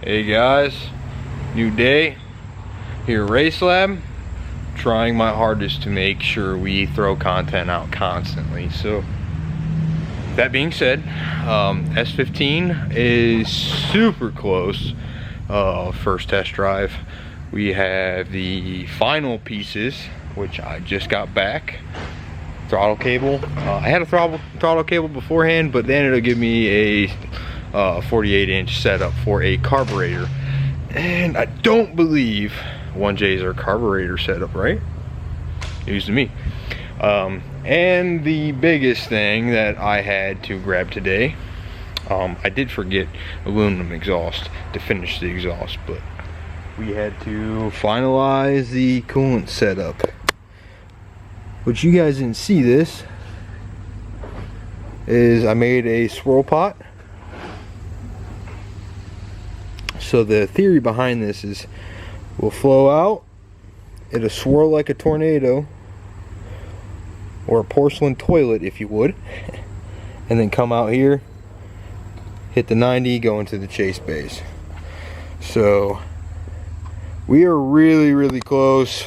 Hey guys, new day here at Race Lab. Trying my hardest to make sure we throw content out constantly. So that being said, S15 is super close. First test drive. We have the final pieces, which I just got back. Throttle cable. I had a throttle cable beforehand, but then it'll give me a 48-inch setup for a carburetor, and I don't believe 1Js are carburetor setup, right? News to me. And the biggest thing that I had to grab today, I did forget aluminum exhaust to finish the exhaust, but we had to finalize the coolant setup, which you guys didn't see. This is, I made a swirl pot. So the theory behind this is we'll flow out, it'll swirl like a tornado or a porcelain toilet if you would, and then come out here, hit the 90, go into the chase base. So we are really close.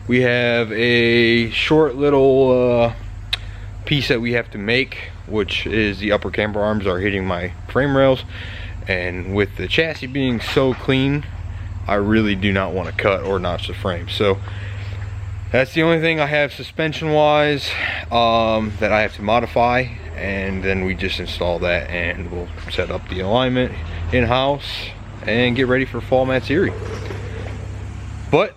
We have a short little piece that we have to make, which is the upper camber arms are hitting my frame rails. And with the chassis being so clean, I really do not want to cut or notch the frame. So that's the only thing I have suspension wise that I have to modify, and then we just install that and we'll set up the alignment in-house and get ready for Fall Mat Series. But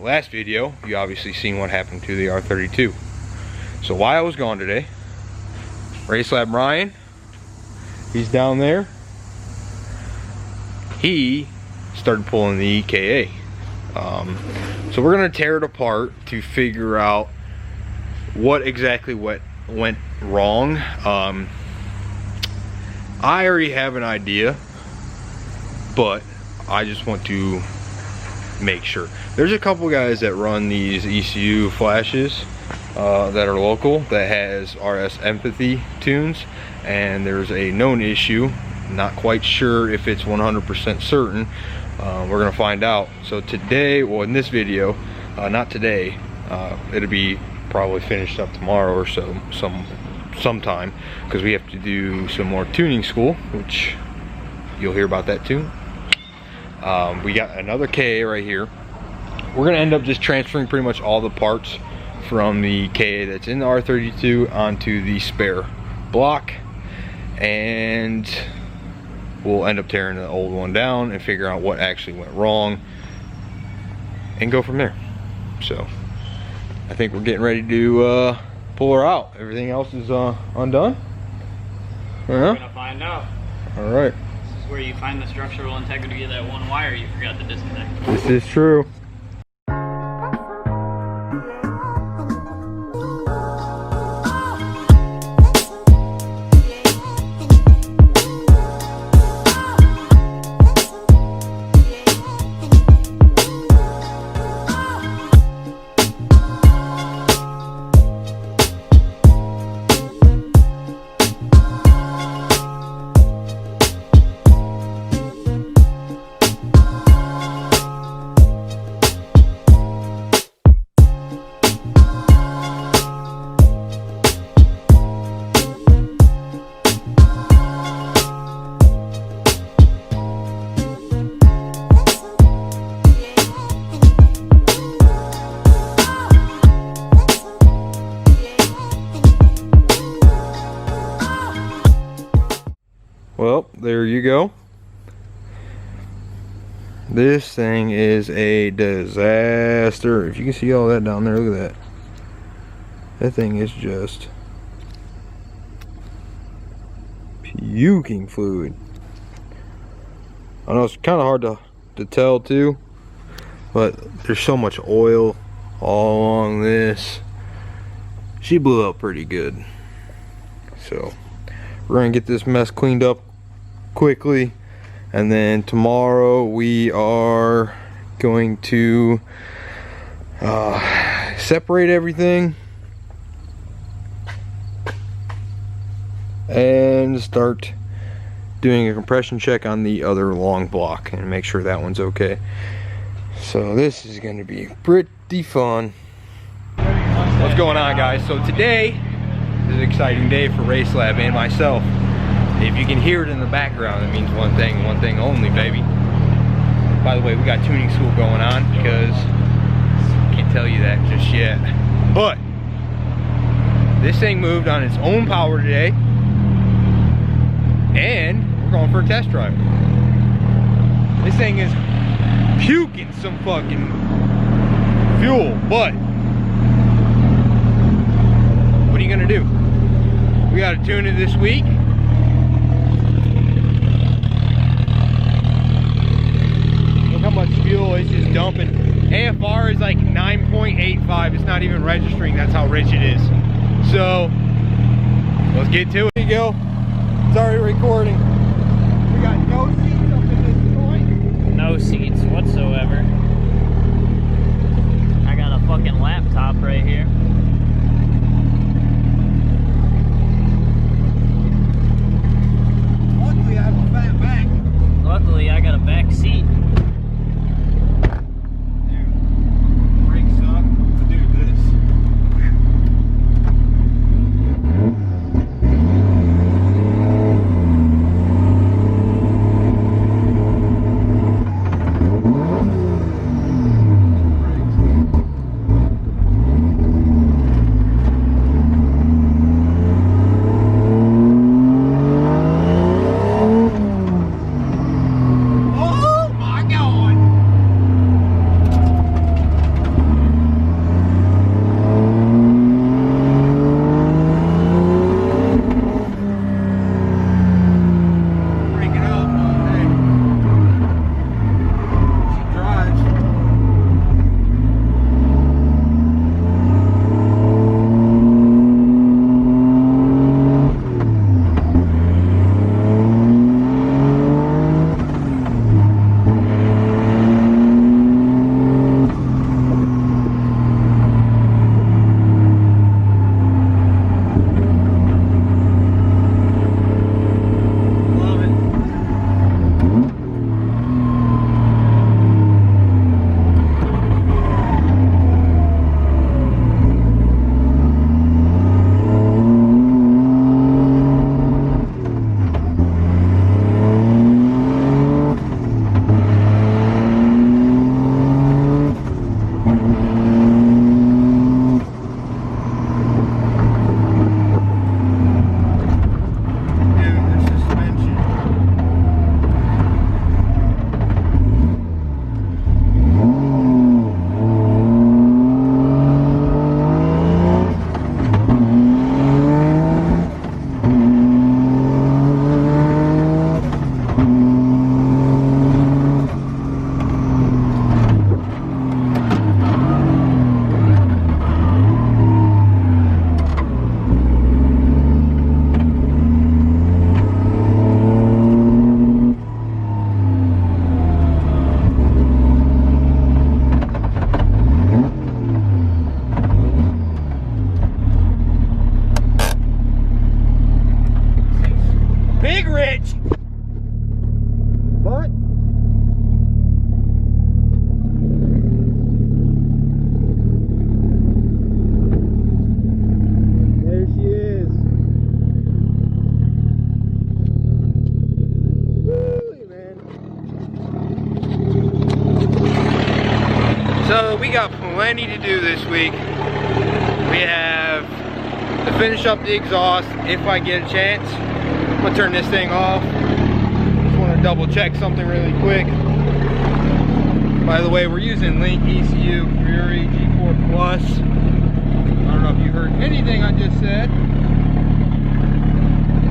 last video, you obviously seen what happened to the R32. So while I was gone today, Race Lab Ryan, he's down there. He started pulling the EKA. So we're gonna tear it apart to figure out what exactly went wrong. I already have an idea, but I just want to make sure. There's a couple guys that run these ECU flashes that are local that has RS empathy tunes, and there's a known issue. Not quite sure if it's 100% certain. We're gonna find out. So today, well, in this video, not today, it'll be probably finished up tomorrow or so, sometime, because we have to do some more tuning school, which you'll hear about that too. We got another KA right here. We're gonna end up just transferring pretty much all the parts from the KA that's in the R32 onto the spare block, and we'll end up tearing the old one down and figure out what actually went wrong and go from there. So I think we're getting ready to pull her out. Everything else is undone. We're gonna find out. All right. This is where you find the structural integrity of that one wire you forgot to disconnect. This is true. Well, there you go. This thing is a disaster. If you can see all that down there, look at that. That thing is just puking fluid. I know it's kind of hard to tell too, but there's so much oil all along this. She blew up pretty good. So we're gonna get this mess cleaned up quickly, and then tomorrow we are going to separate everything and start doing a compression check on the other long block and make sure that one's okay. So this is going to be pretty fun. What's going on, guys? So today is an exciting day for Race Lab and myself. If you can hear it in the background, it means one thing only, baby. By the way, we got tuning school going on because I can't tell you that just yet. But this thing moved on its own power today, and we're going for a test drive. This thing is puking some fucking fuel, but what are you gonna do? We gotta tune it this week. Look how much fuel it's just dumping. AFR is like 9.85. It's not even registering. That's how rich it is. So let's get to it. There you go. It's already recording. We got no seats up in this joint. No seats whatsoever. I got a fucking laptop right here. Luckily I have a fat back. Luckily I got a back seat. Dude, brakes suck. But dude, this. So we got plenty to do this week. We have to finish up the exhaust if I get a chance. I'm gonna turn this thing off. Just want to double check something really quick. By the way, we're using Link ECU Fury G4 Plus. I don't know if you heard anything I just said.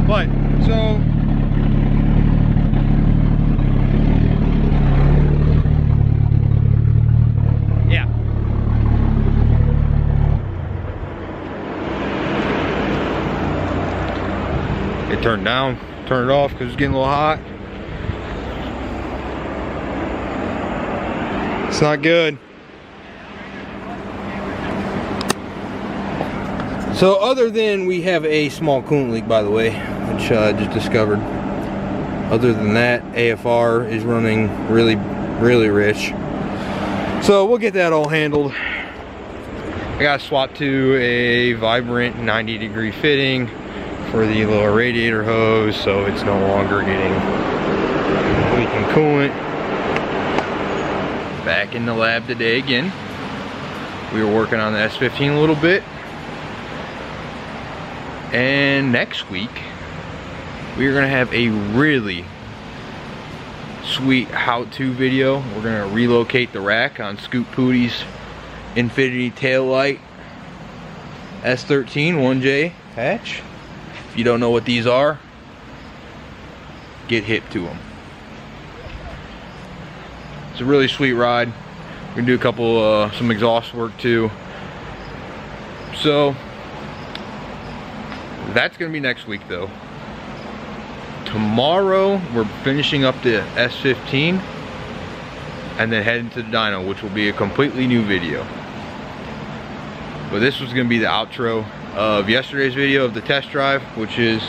But, so yeah. It turned down, turn it off because it's getting a little hot. It's not good. So other than we have a small coolant leak, by the way, which I just discovered. Other than that, AFR is running really rich. So we'll get that all handled. I got swapped to a Vibrant 90-degree fitting for the lower radiator hose, so it's no longer getting leaking coolant. Back in the lab today again. We were working on the S15 a little bit. And next week, we're gonna have a really sweet how-to video. We're gonna relocate the rack on Scoop Pootie's Infinity Taillight S13 1J hatch. If you don't know what these are, get hip to them. It's a really sweet ride. We're gonna do a couple, some exhaust work too. So, that's gonna be next week though. Tomorrow, we're finishing up the S15 and then heading to the dyno, which will be a completely new video. But this was gonna be the outro of yesterday's video of the test drive, which is,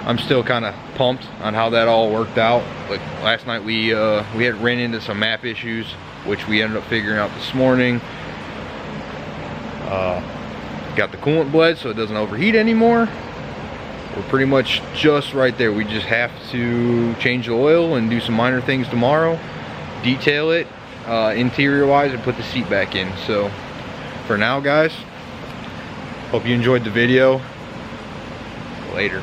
I'm still kind of pumped on how that all worked out. Like last night we had ran into some map issues, which we ended up figuring out this morning. Got the coolant bled so it doesn't overheat anymore. We're pretty much just right there. We just have to change the oil and do some minor things tomorrow, detail it interior wise, and put the seat back in. So for now guys, hope you enjoyed the video. Later.